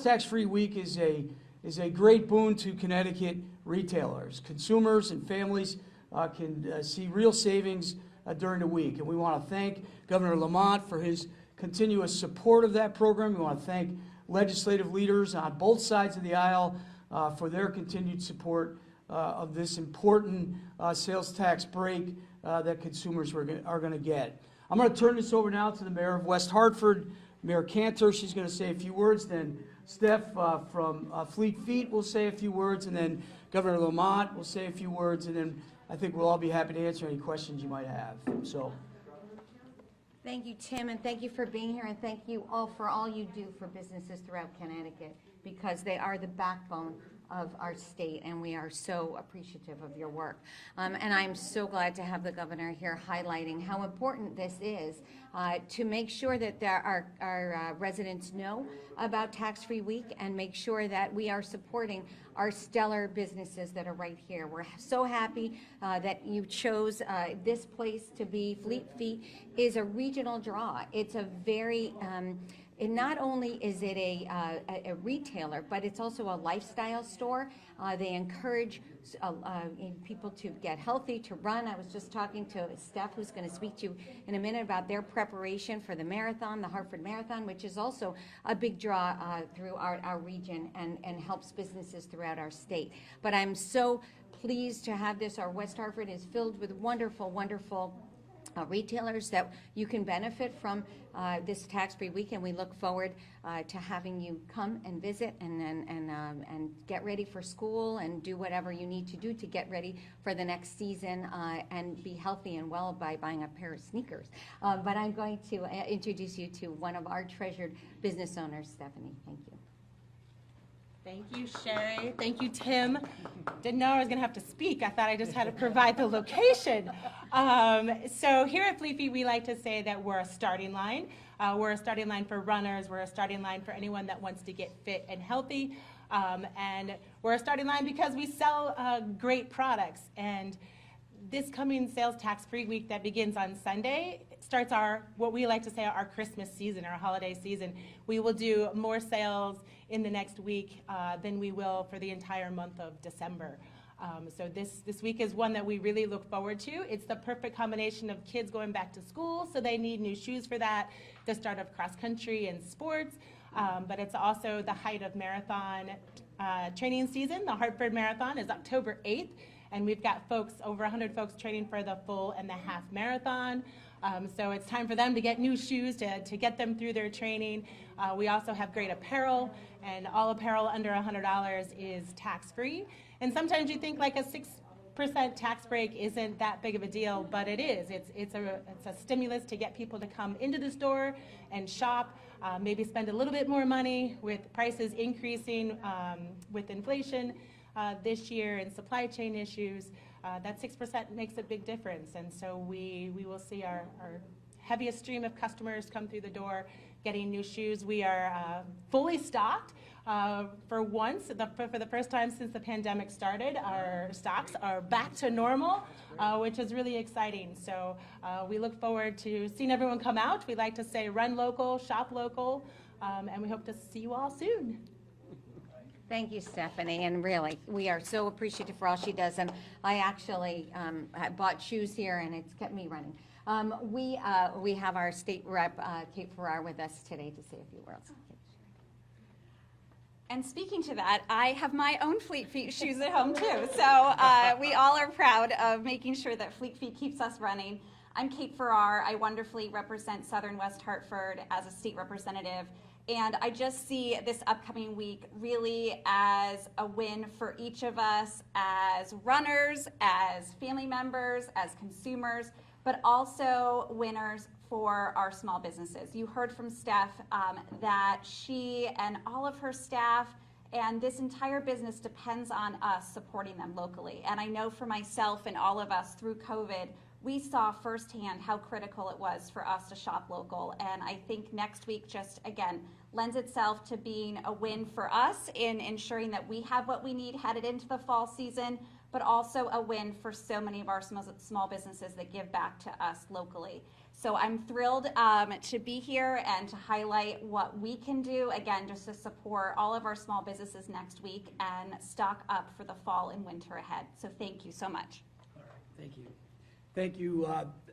Tax-free week is a great boon to Connecticut retailers. Consumers and families can see real savings during the week. And we want to thank Governor Lamont for his continuous support of that program. We want to thank legislative leaders on both sides of the aisle for their continued support of this important sales tax break that consumers are going to get. I'm going to turn this over now to the Mayor of West Hartford, Mayor Cantor. She's going to say a few words. Then Steph from Fleet Feet will say a few words, and then Governor Lamont will say a few words, and then I think we'll all be happy to answer any questions you might have. So. Thank you, Tim, and thank you for being here, and thank you all for all you do for businesses throughout Connecticut, because they are the backbone of our state, and we are so appreciative of your work. And I'm so glad to have the governor here highlighting how important this is to make sure that our residents know about Tax-Free Week and make sure that we are supporting our stellar businesses that are right here. We're so happy that you chose this place to be. Fleet Feet is a regional draw. It's a very and not only is it a retailer, but it's also a lifestyle store. They encourage people to get healthy, to run. I was just talking to Steph, who's going to speak to you in a minute, about their preparation for the marathon, the Hartford Marathon, which is also a big draw through our region and helps businesses throughout our state. But I'm so pleased to have this. Our West Hartford is filled with wonderful, wonderful retailers that you can benefit from this tax-free week, and we look forward to having you come and visit and get ready for school and do whatever you need to do to get ready for the next season and be healthy and well by buying a pair of sneakers. But I'm going to introduce you to one of our treasured business owners, Stephanie. Thank you. Thank you, Sherry. Thank you, Tim. Didn't know I was going to have to speak. I thought I just had to provide the location. So here at Fleet Feet, we like to say that we're a starting line. We're a starting line for runners. We're a starting line for anyone that wants to get fit and healthy. And we're a starting line because we sell great products. And this coming sales tax-free week that begins on Sunday starts what we like to say our Christmas season, our holiday season. We will do more sales in the next week than we will for the entire month of December. So this week is one that we really look forward to. It's the perfect combination of kids going back to school, so they need new shoes for that, the start of cross country and sports, but it's also the height of marathon training season. The Hartford Marathon is October 8th, and we've got over 100 folks training for the full and the half marathon. So it's time for them to get new shoes to get them through their training. We also have great apparel, and all apparel under $100 is tax-free. And sometimes you think like a 6% tax break isn't that big of a deal, but it is. It's a stimulus to get people to come into the store and shop, maybe spend a little bit more money with prices increasing with inflation this year and supply chain issues. That 6% makes a big difference, and so we will see our heaviest stream of customers come through the door getting new shoes. We are fully stocked for once, for the first time since the pandemic started. Our stocks are back to normal, which is really exciting. So we look forward to seeing everyone come out. We like to say run local, shop local, and we hope to see you all soon. Thank you, Stephanie, and really, we are so appreciative for all she does, and I actually bought shoes here, and it's kept me running. We have our state rep, Kate Farrar, with us today to say a few words. And speaking to that, I have my own Fleet Feet shoes at home too, so we all are proud of making sure that Fleet Feet keeps us running. I'm Kate Farrar. I wonderfully represent Southern West Hartford as a state representative. And I just see this upcoming week really as a win for each of us as runners, as family members, as consumers, but also winners for our small businesses. You heard from Steph that she and all of her staff and this entire business depends on us supporting them locally. And I know for myself and all of us through COVID, we saw firsthand how critical it was for us to shop local. And I think next week just, again, lends itself to being a win for us in ensuring that we have what we need headed into the fall season, but also a win for so many of our small businesses that give back to us locally. So I'm thrilled to be here and to highlight what we can do, again, just to support all of our small businesses next week and stock up for the fall and winter ahead. So thank you so much. All right, thank you. Thank you.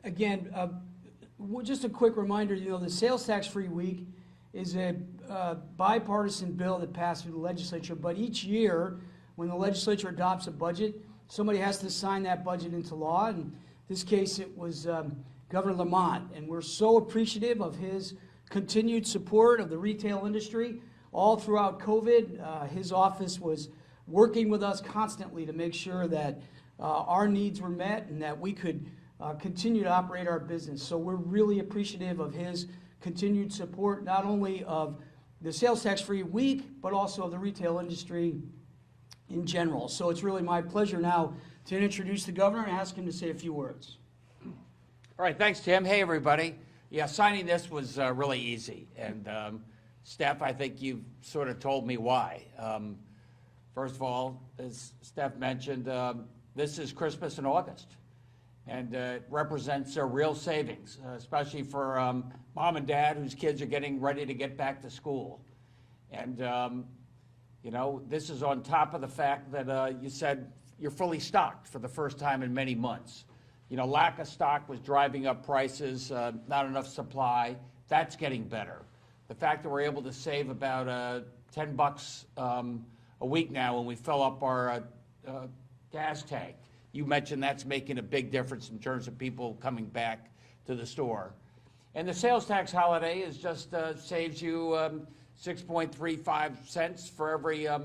Again, just a quick reminder, the sales tax-free week is a bipartisan bill that passed through the legislature, but each year, when the legislature adopts a budget, somebody has to sign that budget into law. And in this case, it was Governor Lamont, and we're so appreciative of his continued support of the retail industry all throughout COVID. His office was working with us constantly to make sure that our needs were met and that we could continue to operate our business. So we're really appreciative of his continued support, not only of the sales tax-free week, but also of the retail industry in general. So it's really my pleasure now to introduce the governor and ask him to say a few words. All right, thanks, Tim. Hey, everybody. Yeah, signing this was really easy. And Steph, I think you've sort of told me why. First of all, as Steph mentioned, this is Christmas in August. And it represents a real savings, especially for mom and dad whose kids are getting ready to get back to school. And, this is on top of the fact that you said you're fully stocked for the first time in many months. Lack of stock was driving up prices, not enough supply. That's getting better. The fact that we're able to save about $10 a week now when we fill up our gas tank. You mentioned that's making a big difference in terms of people coming back to the store. And the sales tax holiday is just saves you 6.35 cents for every up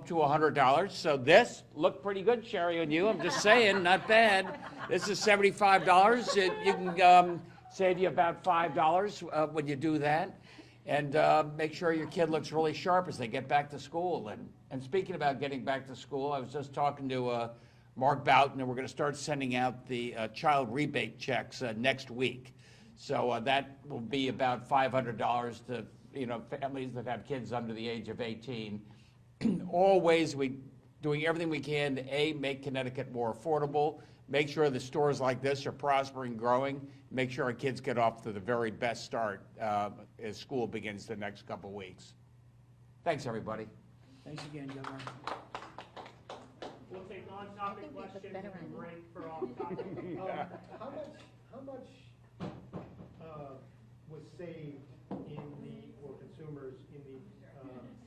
to $100. So this looked pretty good, Sherry, on you. I'm just saying, not bad. This is $75. You can save you about $5 when you do that. And make sure your kid looks really sharp as they get back to school. And speaking about getting back to school, I was just talking to Mark Boughton, and we're going to start sending out the child rebate checks next week. So that will be about $500 to families that have kids under the age of 18. All ways we doing everything we can to make Connecticut more affordable, make sure the stores like this are prospering, growing, make sure our kids get off to the very best start as school begins the next couple of weeks. Thanks, everybody. Thanks again, Governor. We'll take on-topic questions and a break for off-topic. How much was saved for consumers in the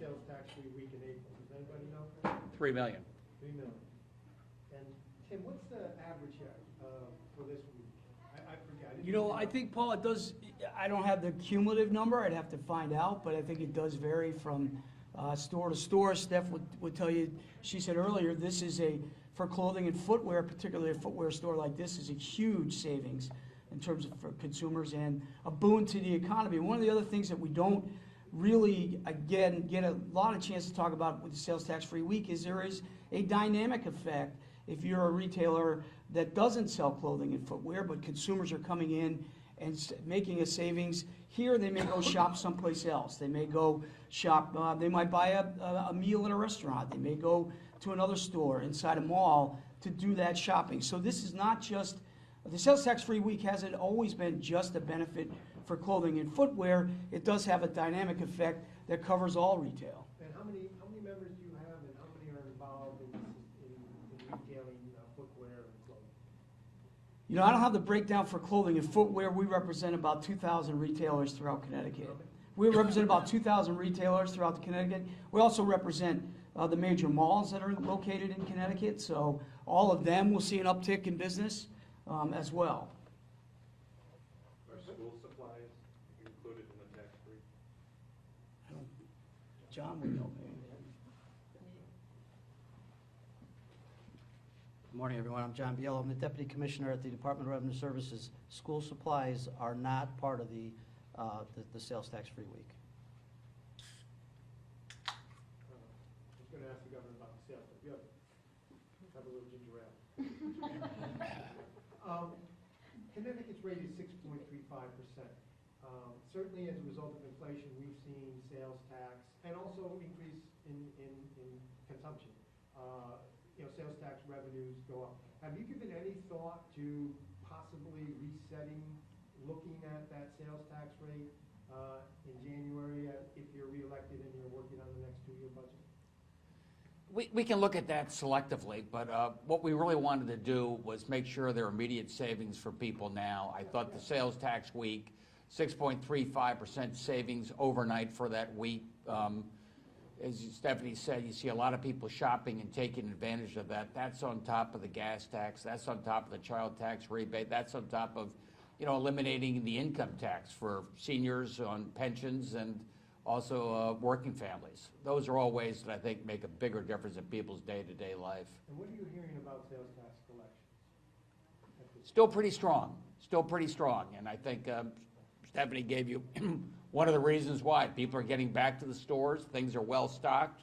sales tax-free week in April? Does anybody know? $3 million. $3 million. And Tim, what's the average here for this week? I forget. I think, Paul, it does, I don't have the cumulative number, I'd have to find out, but I think it does vary from store to store. Steph would tell you, she said earlier, this is for clothing and footwear, particularly a footwear store like this, is a huge savings in terms of for consumers and a boon to the economy. One of the other things that we don't really, again, get a lot of chance to talk about with the sales tax-free week is there is a dynamic effect if you're a retailer that doesn't sell clothing and footwear, but consumers are coming in and making a savings. Here, they may go shop someplace else. They may go shop, they might buy a meal at a restaurant. They may go to another store inside a mall to do that shopping. So this is not just, the sales tax-free week hasn't always been just a benefit for clothing and footwear. It does have a dynamic effect that covers all retail. And how many members do you have, and how many are involved in retailing footwear and clothing? I don't have the breakdown for clothing and footwear. We represent about 2,000 retailers throughout Connecticut. We represent about 2,000 retailers throughout the Connecticut. We also represent the major malls that are located in Connecticut, so all of them will see an uptick in business as well. Are school supplies included in the tax-free? John would know. Good morning, everyone. I'm John Biello. I'm the Deputy Commissioner at the Department of Revenue Services. School supplies are not part of the sales tax-free week. I was going to ask the governor about the sales, but you have a little ginger ale. Connecticut's rate is 6.35%. Certainly, as a result of inflation, we've seen sales tax and also increase in consumption. Sales tax revenues go up. Have you given any thought to possibly resetting looking at that sales tax rate in January if you're reelected and you're working on the next 2-year budget? We can look at that selectively, but what we really wanted to do was make sure there are immediate savings for people now. I thought the sales tax week, 6.35% savings overnight for that week. As Stephanie said, you see a lot of people shopping and taking advantage of that. That's on top of the gas tax. That's on top of the child tax rebate. That's on top of, eliminating the income tax for seniors on pensions and also working families. Those are all ways that I think make a bigger difference in people's day-to-day life. And what are you hearing about sales tax collections? Still pretty strong, and I think Stephanie gave you one of the reasons why. People are getting back to the stores, things are well stocked,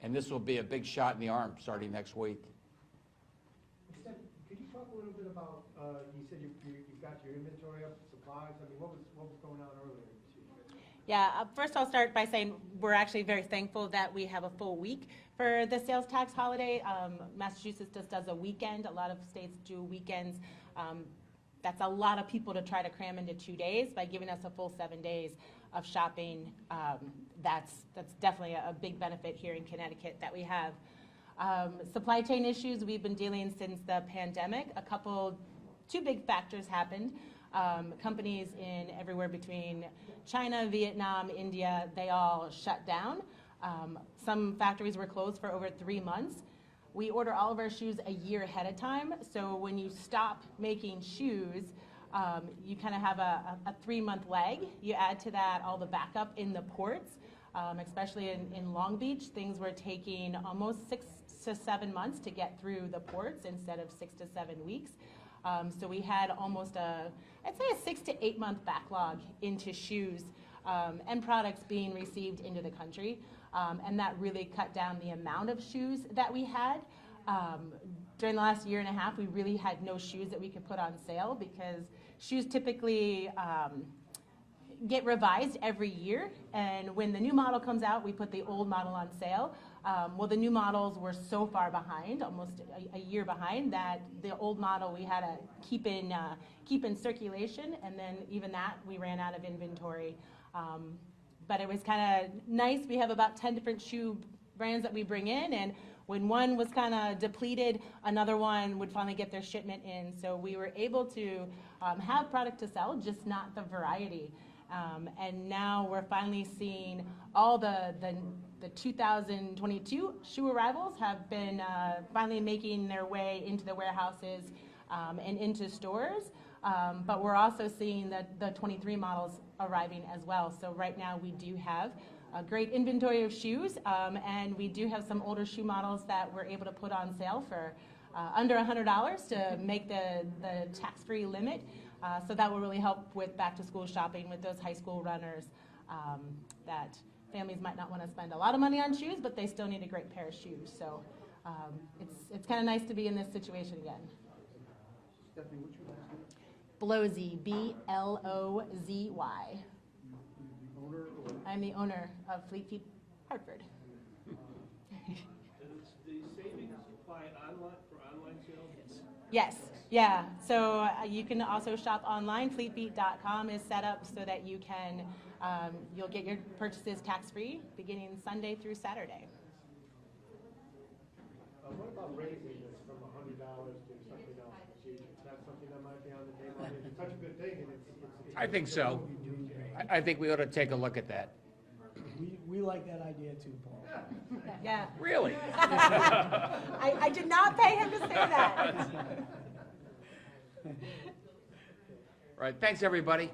and this will be a big shot in the arm starting next week. Steph, could you talk a little bit about, you said you've got your inventory up, supplies, I mean, what was going on earlier this year? Yeah, first I'll start by saying we're actually very thankful that we have a full week for the sales tax holiday. Massachusetts just does a weekend. A lot of states do weekends. That's a lot of people to try to cram into 2 days. By giving us a full 7 days of shopping, that's definitely a big benefit here in Connecticut that we have. Supply chain issues we've been dealing since the pandemic. Two big factors happened. Companies in everywhere between China, Vietnam, India, they all shut down. Some factories were closed for over 3 months. We order all of our shoes a year ahead of time, so when you stop making shoes, you kind of have a 3-month lag. You add to that all the backup in the ports, especially in Long Beach. Things were taking almost 6 to 7 months to get through the ports instead of 6 to 7 weeks. So we had almost I'd say a 6 to 8 month backlog into shoes and products being received into the country. And that really cut down the amount of shoes that we had. During the last year and a half, we really had no shoes that we could put on sale because shoes typically get revised every year. And when the new model comes out, we put the old model on sale. Well, the new models were so far behind, almost a year behind, that the old model we had to keep in circulation, and then even that we ran out of inventory. But it was kind of nice. We have about 10 different shoe brands that we bring in, and when one was kind of depleted, another one would finally get their shipment in. So we were able to have product to sell, just not the variety. And now we're finally seeing all the 2022 shoe arrivals have been finally making their way into the warehouses and into stores. But we're also seeing the 23 models arriving as well. So right now we do have a great inventory of shoes, and we do have some older shoe models that we're able to put on sale for under $100 to make the tax-free limit. So that will really help with back-to-school shopping with those high school runners that families might not want to spend a lot of money on shoes, but they still need a great pair of shoes. So it's kind of nice to be in this situation again. Stephanie, what's your last name? Blozy, Blozy. Owner or? I'm the owner of Fleet Feet Hartford. Does the savings apply for online sales? Yes, yeah. So you can also shop online. FleetFeet.com is set up so that you can, you'll get your purchases tax-free beginning Sunday through Saturday. What about raising this from $100 to something else? Is that something that might be on the table? I mean, it's such a good thing, and it's I think so. I think we ought to take a look at that. We like that idea too, Paul. Yeah. Really? I did not pay him to say that. All right, thanks, everybody.